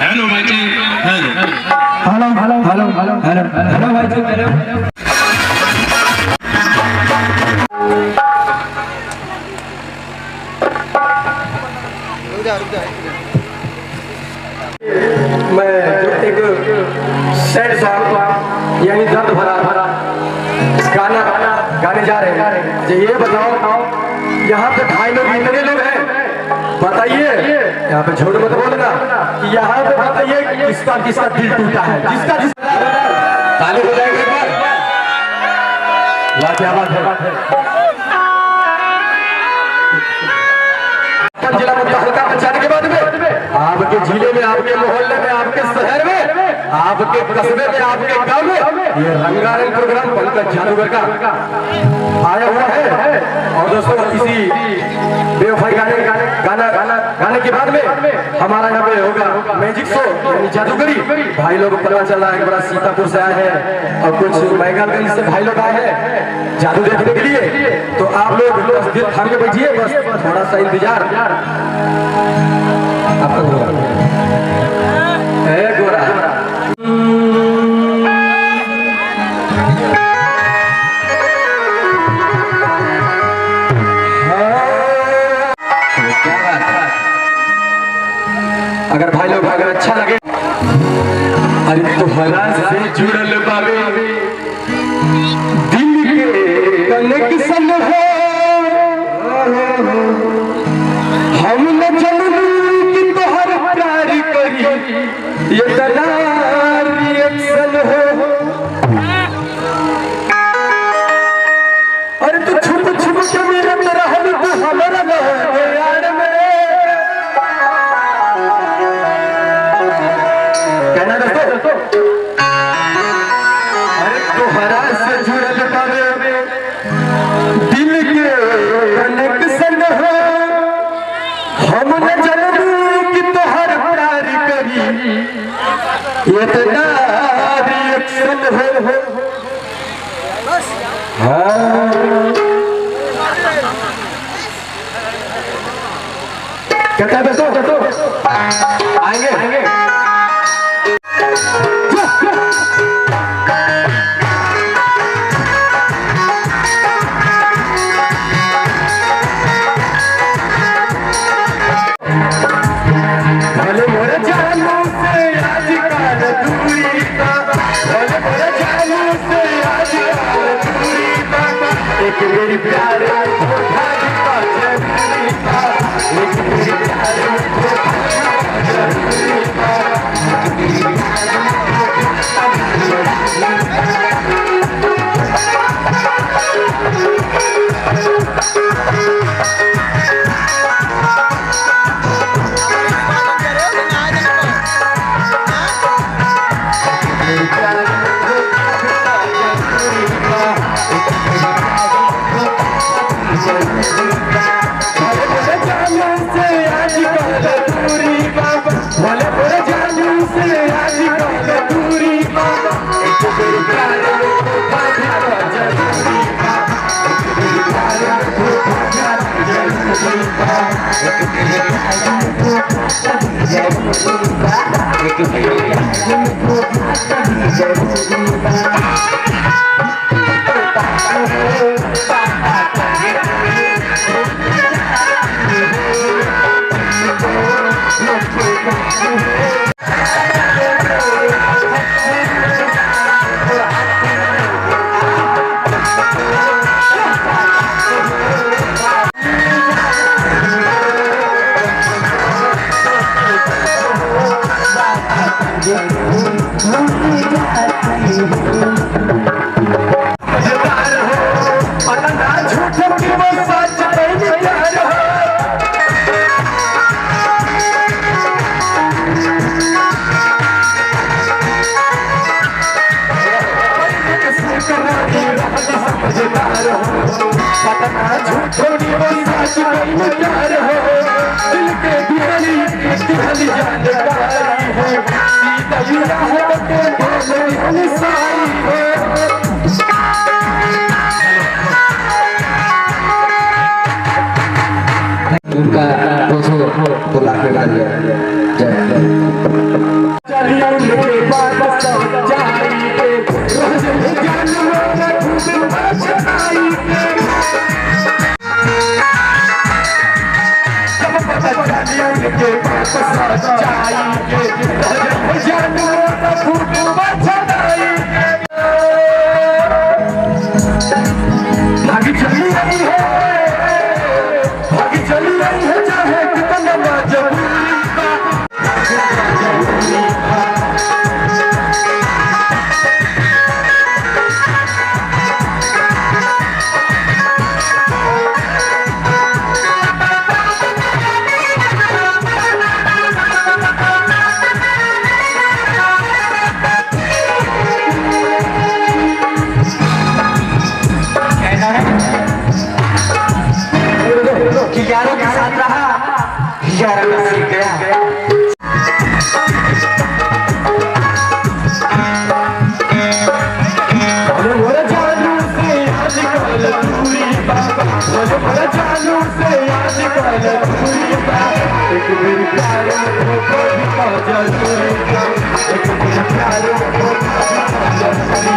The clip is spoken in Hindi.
हेलो भाई जी, hello hello hello hello hello hello hello भाई जी, हेलो। मैं जो एक सैड सॉन्ग यानी दर्द भरा गाना गाने जा रहे हैं। जो ये बताओ यहाँ पे भाई लोग कितने लोग हैं बताइए। यहाँ पे झूठ मत बोलना। यहाँ पे बताइए किसका किसका दिल टूटा है, जिसका ताली हो जाएगा एक बार। वाह क्या बात है। जिला मुद्दा हल्का बचाने के बाद में आपके जिले में, आपके मोहल्ले में, आपके शहर में, आपके कस्बे में, आपके गांव में ये रंगारंग प्रोग्राम पंकज जादूगर का आया हुआ है। और दोस्तों इसी बेवफाई गाने के बाद में हमारा यहाँ पे होगा मैजिक शो यानी जादूगरी। भाई लोग पता चल रहा है बड़ा सीतापुर से आए हैं और कुछ मैगालगंज से भाई लोग आए हैं जादू देखने के लिए। तो आप लोग दिल थाम के बैठिए, बस थोड़ा सा इंतजार आपका होगा। गोरा अगर भाई लोग अगर अच्छा लगे, अरे तुम्हारा से जुड़ल बाबे दिल के कनेक्शन है। हम न जनू कि तोहर प्यार करी ये तना रिएक्शन हो। अरे तू छुप छुप के मेरे में रहल, तू हमारा यार में कहना दोस्तों। अरे तोहरा से जुड़ल बाबे दिल के कनेक्शन हो। हम न जनू कि तोहर प्यार करी ये तना रिएक्शन हो। कहता है दोस्तों आएंगे मेरी प्यार उनका 200 लाख में डाल दिया। जय बचाई के जानू का फूट बचाई भागी चली आई है चाहे कितना मजबूरी का यारों के साथ रहा, यारों का सीख गया। जानू से आजकल दूरी जानू से आजकल दूरी एक मेरी प्यारों को भी जरूरी एक मेरी प्यारों को जरूरी